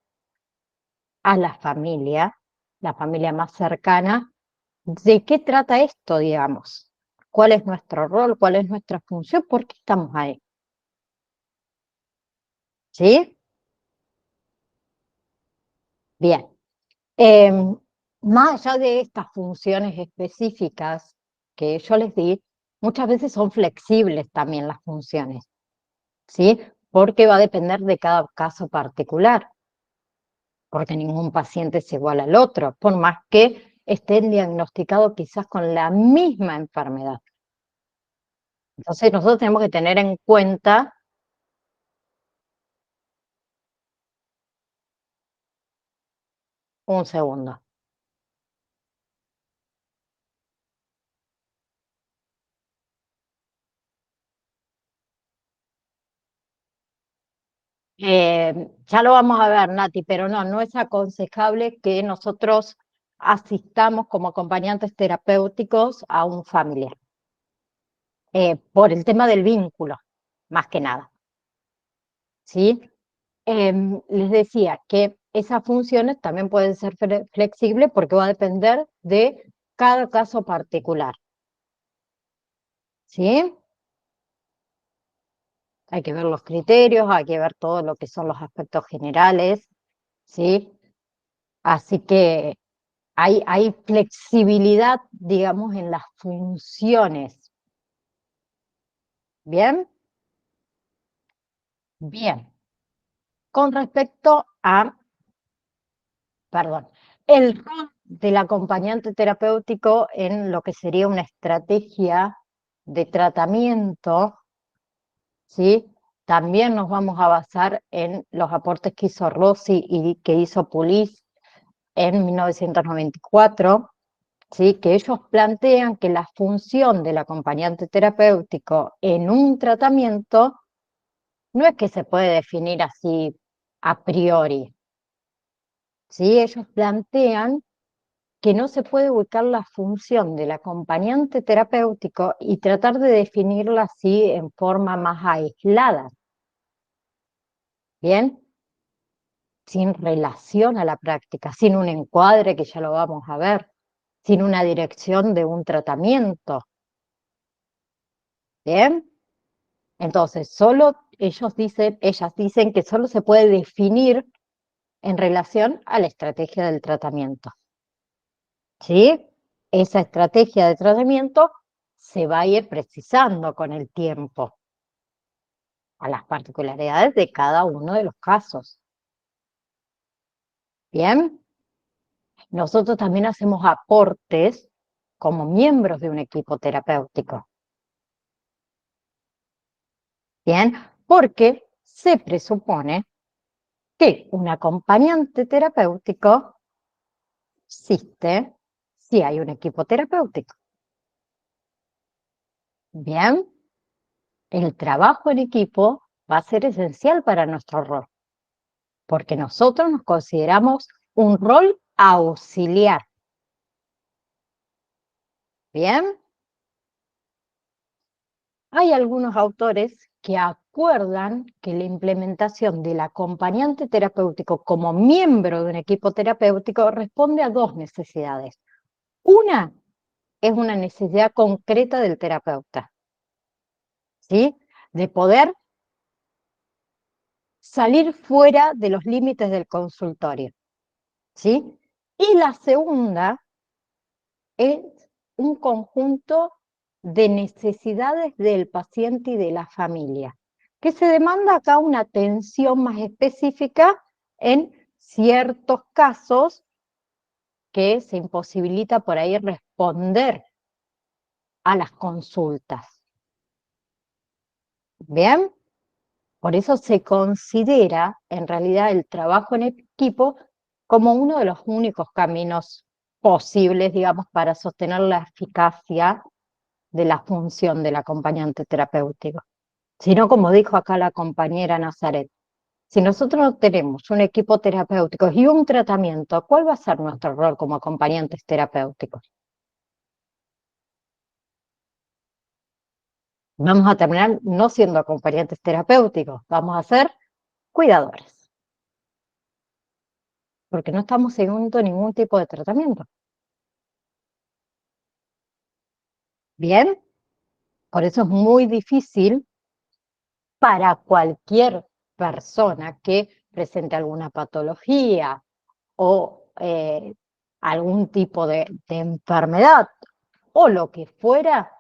a la familia más cercana, de qué trata esto, digamos. ¿Cuál es nuestro rol? ¿Cuál es nuestra función? ¿Por qué estamos ahí? ¿Sí? Bien. Más allá de estas funciones específicas que yo les di, muchas veces son flexibles también las funciones, ¿sí? Porque va a depender de cada caso particular, porque ningún paciente es igual al otro, por más que estén diagnosticados quizás con la misma enfermedad. Entonces nosotros tenemos que tener en cuenta, un segundo. Ya lo vamos a ver, Nati, pero no es aconsejable que nosotros asistamos como acompañantes terapéuticos a un familiar, por el tema del vínculo, más que nada, ¿sí? Les decía que esas funciones también pueden ser flexibles porque va a depender de cada caso particular, ¿sí? Hay que ver los criterios, hay que ver todo lo que son los aspectos generales, ¿sí? Así que hay flexibilidad, digamos, en las funciones. ¿Bien? Bien. Con respecto a, perdón, el rol del acompañante terapéutico en lo que sería una estrategia de tratamiento, ¿sí? También nos vamos a basar en los aportes que hizo Rossi y que hizo Pulis en 1994. ¿Sí? Que ellos plantean que la función del acompañante terapéutico en un tratamiento no es que se puede definir así a priori. ¿Sí? Ellos plantean que no se puede ubicar la función del acompañante terapéutico y tratar de definirla así en forma más aislada. ¿Bien? Sin relación a la práctica, sin un encuadre que ya lo vamos a ver, sin una dirección de un tratamiento. ¿Bien? Entonces, ellas dicen que solo se puede definir en relación a la estrategia del tratamiento. ¿Sí? Esa estrategia de tratamiento se va a ir precisando con el tiempo a las particularidades de cada uno de los casos. Bien, nosotros también hacemos aportes como miembros de un equipo terapéutico. Bien, porque se presupone que un acompañante terapéutico existe si hay un equipo terapéutico. Bien, el trabajo en equipo va a ser esencial para nuestro rol, porque nosotros nos consideramos un rol auxiliar. Bien, hay algunos autores que acuerdan que la implementación del acompañante terapéutico como miembro de un equipo terapéutico responde a dos necesidades. Una es una necesidad concreta del terapeuta, ¿sí? De poder salir fuera de los límites del consultorio, ¿sí? Y la segunda es un conjunto de necesidades del paciente y de la familia, que se demanda acá una atención más específica en ciertos casos que se imposibilita por ahí responder a las consultas. ¿Bien? Por eso se considera en realidad el trabajo en equipo como uno de los únicos caminos posibles, digamos, para sostener la eficacia de la función del acompañante terapéutico. Sino, como dijo acá la compañera Nazaret, Si nosotros no tenemos un equipo terapéutico y un tratamiento, ¿cuál va a ser nuestro rol como acompañantes terapéuticos? Vamos a terminar no siendo acompañantes terapéuticos, vamos a ser cuidadores, porque no estamos siguiendo ningún tipo de tratamiento. Bien, por eso es muy difícil para cualquier persona que presente alguna patología o algún tipo de enfermedad o lo que fuera,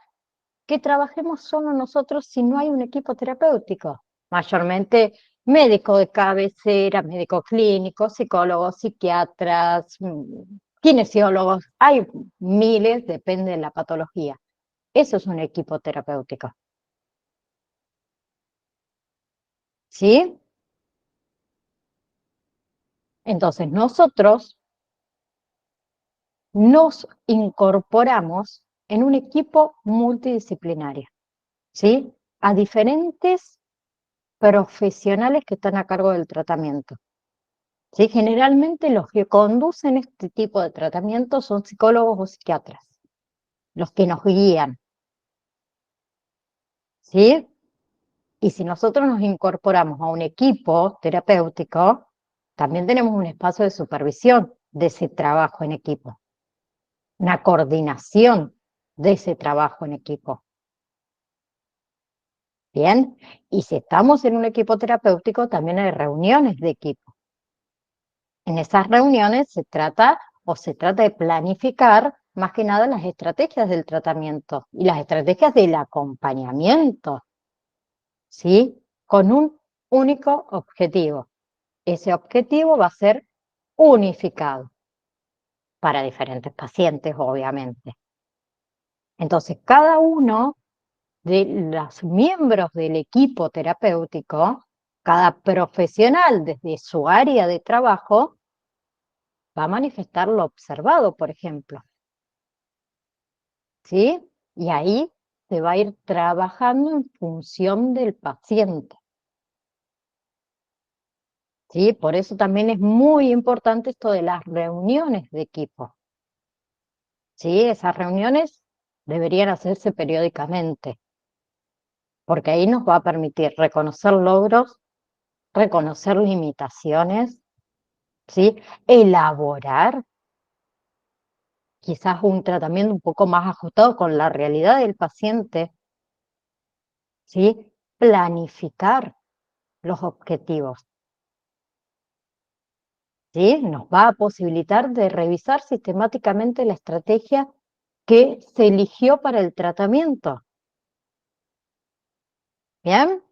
que trabajemos solo nosotros si no hay un equipo terapéutico. Mayormente médico de cabecera, médico clínico, psicólogos, psiquiatras, kinesiólogos, hay miles, depende de la patología. Eso es un equipo terapéutico. ¿Sí? Entonces nosotros nos incorporamos en un equipo multidisciplinario, ¿sí? A diferentes profesionales que están a cargo del tratamiento. ¿Sí? Generalmente los que conducen este tipo de tratamiento son psicólogos o psiquiatras, los que nos guían. ¿Sí? Y si nosotros nos incorporamos a un equipo terapéutico, también tenemos un espacio de supervisión de ese trabajo en equipo, una coordinación de ese trabajo en equipo. Bien, y si estamos en un equipo terapéutico, también hay reuniones de equipo. En esas reuniones se trata de planificar más que nada las estrategias del tratamiento y las estrategias del acompañamiento, ¿sí? Con un único objetivo. Ese objetivo va a ser unificado para diferentes pacientes, obviamente. Entonces, cada uno de los miembros del equipo terapéutico, cada profesional desde su área de trabajo, va a manifestar lo observado, por ejemplo. ¿Sí? Y ahí se va a ir trabajando en función del paciente. ¿Sí? Por eso también es muy importante esto de las reuniones de equipo. ¿Sí? Esas reuniones deberían hacerse periódicamente, porque ahí nos va a permitir reconocer logros, reconocer limitaciones, ¿sí? Elaborar quizás un tratamiento un poco más ajustado con la realidad del paciente, ¿sí? Planificar los objetivos, ¿sí? Nos va a posibilitar de revisar sistemáticamente la estrategia que se eligió para el tratamiento. ¿Bien?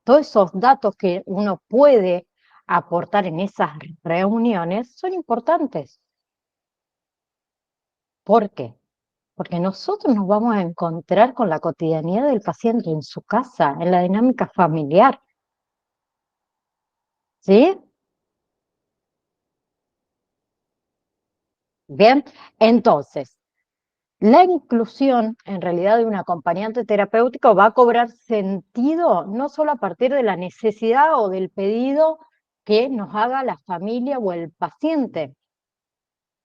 Todos esos datos que uno puede aportar en esas reuniones son importantes. ¿Por qué? Porque nosotros nos vamos a encontrar con la cotidianidad del paciente en su casa, en la dinámica familiar. ¿Sí? Bien, entonces, la inclusión en realidad de un acompañante terapéutico va a cobrar sentido no solo a partir de la necesidad o del pedido que nos haga la familia o el paciente,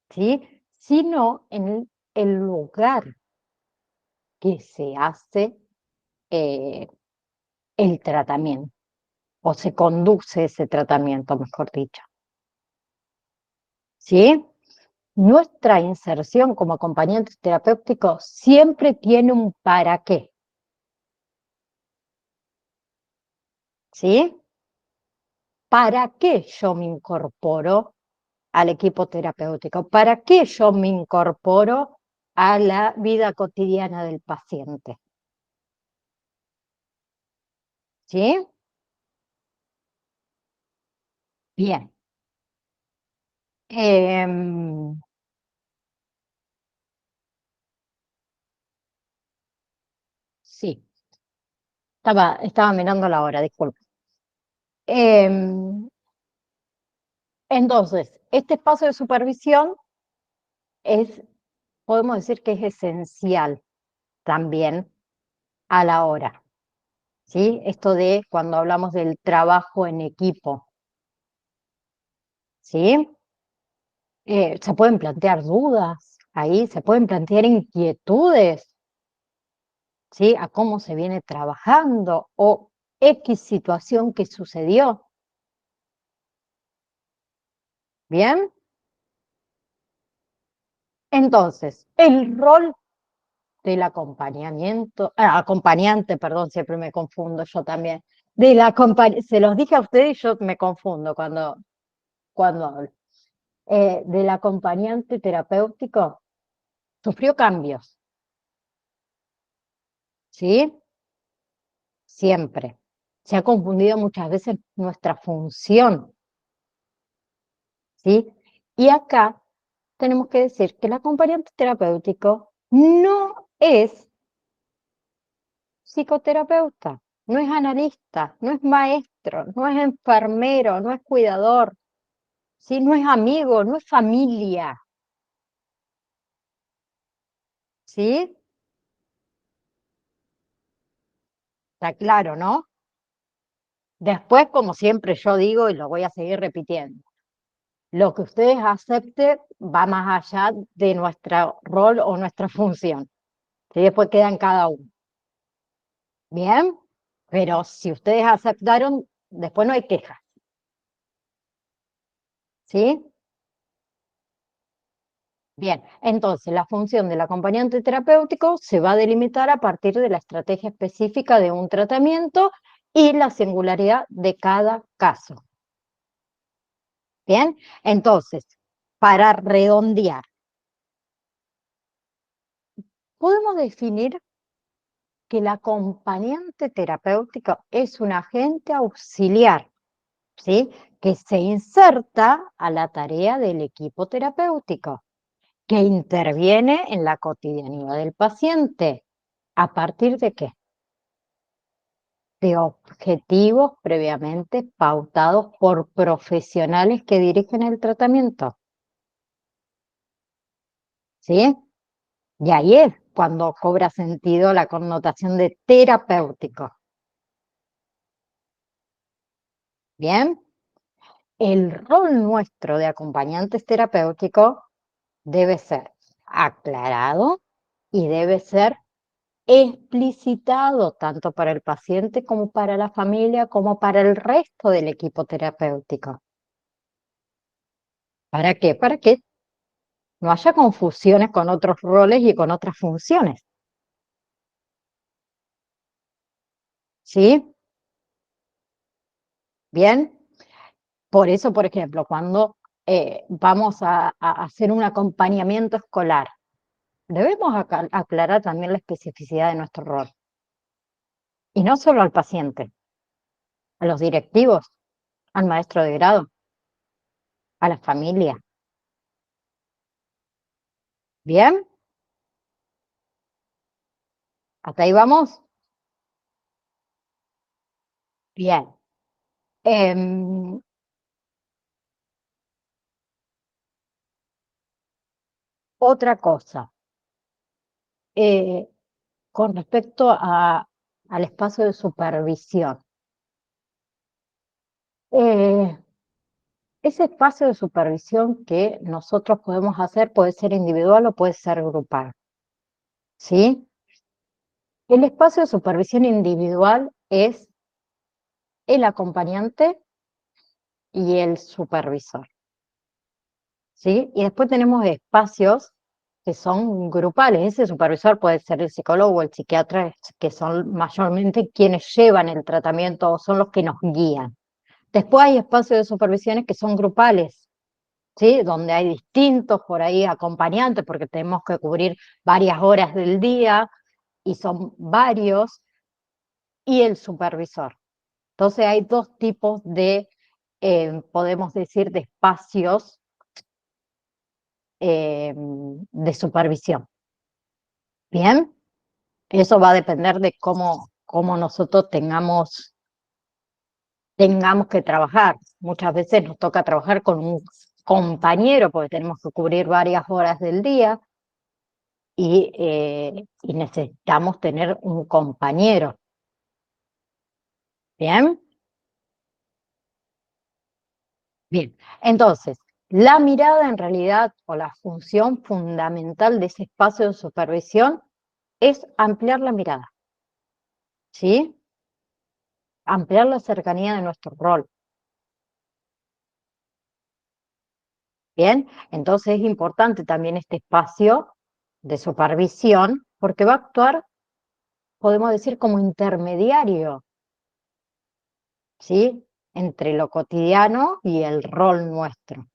¿sí? Sino en el lugar que se hace eh, el tratamiento o se conduce ese tratamiento, mejor dicho. ¿Sí? Nuestra inserción como acompañantes terapéuticos siempre tiene un para qué. ¿Sí? ¿Para qué yo me incorporo al equipo terapéutico? ¿Para qué yo me incorporo a la vida cotidiana del paciente? ¿Sí? Bien. Sí, estaba mirando la hora, disculpe. Entonces, este espacio de supervisión podemos decir que es esencial también a la hora, ¿sí? Esto de cuando hablamos del trabajo en equipo, ¿sí? Se pueden plantear dudas ahí, se pueden plantear inquietudes, ¿sí? A cómo se viene trabajando o X situación que sucedió. ¿Bien? Entonces, el rol del acompañante, perdón, siempre me confundo yo también, se los dije a ustedes y yo me confundo cuando hablo. Del acompañante terapéutico sufrió cambios, ¿sí? Siempre. Se ha confundido muchas veces nuestra función, ¿sí? Y acá tenemos que decir que el acompañante terapéutico no es psicoterapeuta, no es analista, no es maestro, no es enfermero, no es cuidador, ¿sí? No es amigo, no es familia, ¿sí? Está claro, ¿no? Después, como siempre yo digo, y lo voy a seguir repitiendo, lo que ustedes acepten va más allá de nuestro rol o nuestra función, ¿sí? Después queda en cada uno. ¿Bien? Pero si ustedes aceptaron, después no hay quejas, ¿sí? Bien, entonces la función del acompañante terapéutico se va a delimitar a partir de la estrategia específica de un tratamiento y la singularidad de cada caso. Bien, entonces, para redondear, podemos definir que el acompañante terapéutico es un agente auxiliar, ¿sí? Que se inserta a la tarea del equipo terapéutico, que interviene en la cotidianidad del paciente. ¿A partir de qué? De objetivos previamente pautados por profesionales que dirigen el tratamiento, ¿sí? Y ahí es cuando cobra sentido la connotación de terapéutico. ¿Bien? El rol nuestro de acompañantes terapéuticos debe ser aclarado y debe ser explicitado tanto para el paciente como para la familia, como para el resto del equipo terapéutico. ¿Para qué? Para que no haya confusiones con otros roles y con otras funciones. ¿Sí? Bien. Por eso, por ejemplo, cuando vamos a hacer un acompañamiento escolar, debemos aclarar también la especificidad de nuestro rol. Y no solo al paciente, a los directivos, al maestro de grado, a la familia. ¿Bien? ¿Hasta ahí vamos? Bien. Em, Otra cosa, eh, con respecto al espacio de supervisión. Eh, Ese espacio de supervisión que nosotros podemos hacer puede ser individual o puede ser grupal, ¿sí? El espacio de supervisión individual es el acompañante y el supervisor, ¿sí? Y después tenemos espacios que son grupales. Ese supervisor puede ser el psicólogo o el psiquiatra, que son mayormente quienes llevan el tratamiento o son los que nos guían. Después hay espacios de supervisiones que son grupales, ¿sí? Donde hay distintos por ahí acompañantes, porque tenemos que cubrir varias horas del día y son varios, y el supervisor. Entonces hay dos tipos podemos decir, de espacios de supervisión. Bien, eso va a depender de cómo nosotros tengamos que trabajar. Muchas veces nos toca trabajar con un compañero porque tenemos que cubrir varias horas del día y necesitamos tener un compañero. Bien. Bien, entonces, la mirada en realidad, o la función fundamental de ese espacio de supervisión, es ampliar la mirada, ¿sí? Ampliar la cercanía de nuestro rol. Bien, entonces es importante también este espacio de supervisión, porque va a actuar, podemos decir, como intermediario, ¿sí? Entre lo cotidiano y el rol nuestro,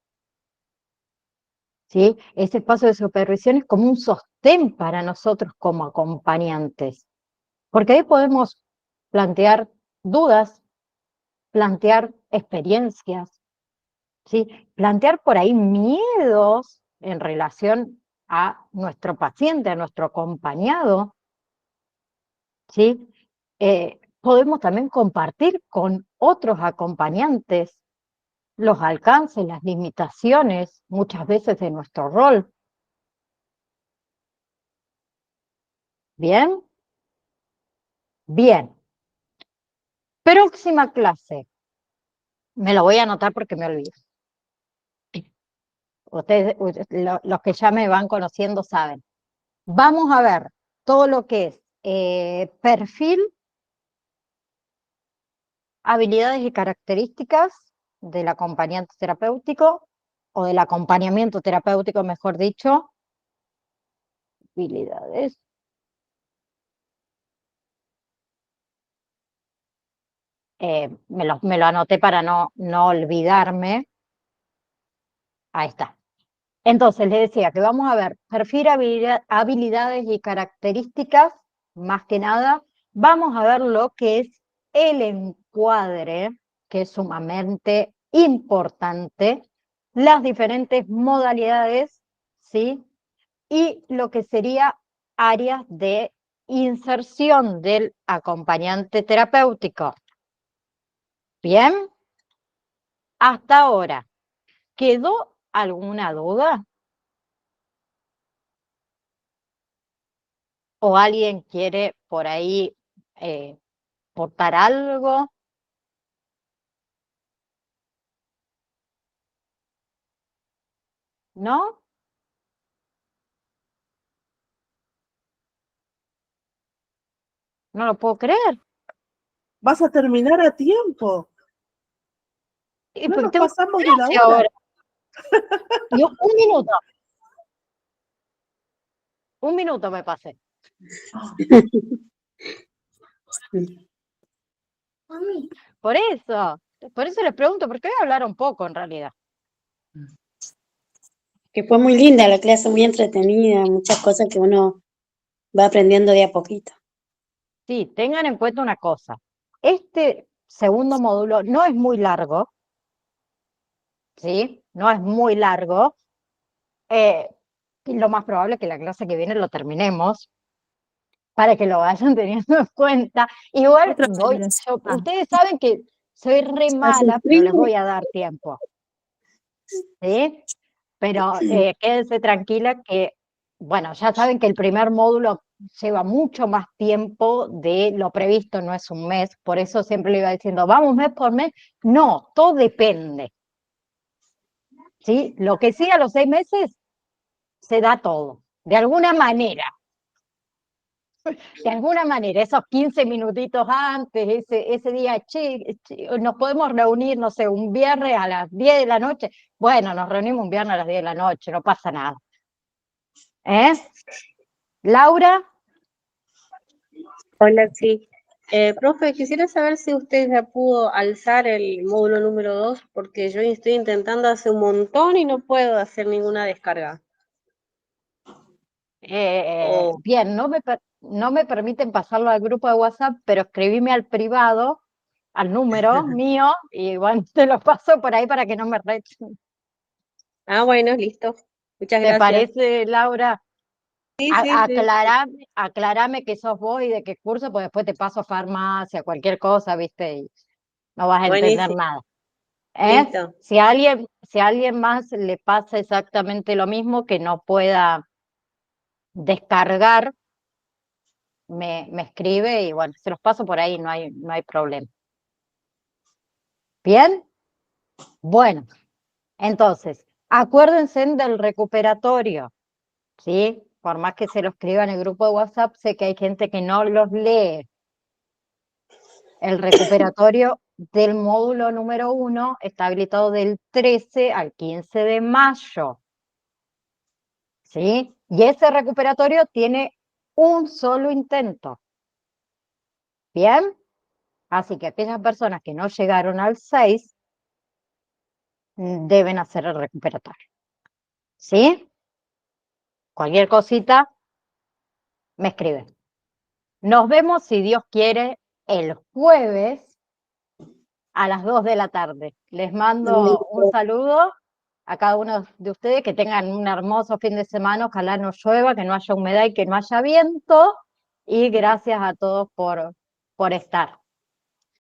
¿sí? Ese espacio de supervisión es como un sostén para nosotros como acompañantes, porque ahí podemos plantear dudas, plantear experiencias, ¿sí? Plantear por ahí miedos en relación a nuestro paciente, a nuestro acompañado, ¿sí? Podemos también compartir con otros acompañantes los alcances, las limitaciones, muchas veces de nuestro rol. ¿Bien? Bien. Próxima clase. Me lo voy a anotar porque me olvido. Ustedes, los que ya me van conociendo saben. Vamos a ver todo lo que es perfil, habilidades y características del acompañante terapéutico o del acompañamiento terapéutico, mejor dicho. Habilidades. Me lo anoté para no olvidarme. Ahí está. Entonces, les decía que vamos a ver perfil, habilidades y características, más que nada. Vamos a ver lo que es el encuadre, que es sumamente importante, las diferentes modalidades, ¿sí? Y lo que sería áreas de inserción del acompañante terapéutico. ¿Bien? Hasta ahora, ¿quedó alguna duda? ¿O alguien quiere por ahí portar algo? ¿No? No lo puedo creer. Vas a terminar a tiempo. No Porque nos tengo pasamos de la clase hora. ahora. Yo, un minuto me pasé. Por eso les pregunto, porque voy a hablar un poco en realidad. Que fue muy linda la clase, muy entretenida, muchas cosas que uno va aprendiendo de a poquito. Sí, tengan en cuenta una cosa. Este segundo módulo no es muy largo, ¿sí? No es muy largo. Lo más probable es que la clase que viene lo terminemos, para que lo vayan teniendo en cuenta. Igual ustedes saben que soy re mala, pero les voy a dar tiempo, ¿sí? Pero quédense tranquila que, bueno, ya saben que el primer módulo lleva mucho más tiempo de lo previsto, no es un mes, por eso siempre le iba diciendo, vamos mes por mes. No, todo depende, ¿sí? Lo que sí, a los 6 meses se da todo, de alguna manera. De alguna manera, esos 15 minutitos antes, ese día, che, nos podemos reunir, no sé, un viernes a las 10 de la noche. Bueno, nos reunimos un viernes a las 10 de la noche, no pasa nada. ¿Eh? Laura, Hola, sí. Profe, quisiera saber si usted ya pudo alzar el módulo número 2, porque yo estoy intentando hace un montón y no puedo hacer ninguna descarga. bien, no me permiten pasarlo al grupo de WhatsApp, pero escribime al privado, al número mío, y bueno, te lo paso por ahí para que no me rechen. Ah, bueno, listo. Muchas ¿Te gracias. parece, Laura? Sí, sí, sí. Aclarame que sos vos y de qué curso, pues después te paso farmacia, cualquier cosa, ¿viste? Y no vas a entender Buenísimo. nada. ¿Eh? Listo. Si a alguien más le pasa exactamente lo mismo, que no pueda descargar, me escribe y bueno, se los paso por ahí, no hay problema. ¿Bien? Bueno, Entonces, acuérdense del recuperatorio, ¿sí? Por más que se lo escriba en el grupo de WhatsApp, sé que hay gente que no los lee. El recuperatorio del módulo número 1 está habilitado del 13 al 15 de mayo, ¿sí? Y ese recuperatorio tiene un solo intento. ¿Bien? Así que aquellas personas que no llegaron al 6 deben hacer el recuperatorio. ¿Sí? Cualquier cosita, me escriben. Nos vemos, si Dios quiere, el jueves a las 2 de la tarde. Les mando un saludo a cada uno de ustedes, que tengan un hermoso fin de semana, ojalá no llueva, que no haya humedad y que no haya viento. Y gracias a todos por estar.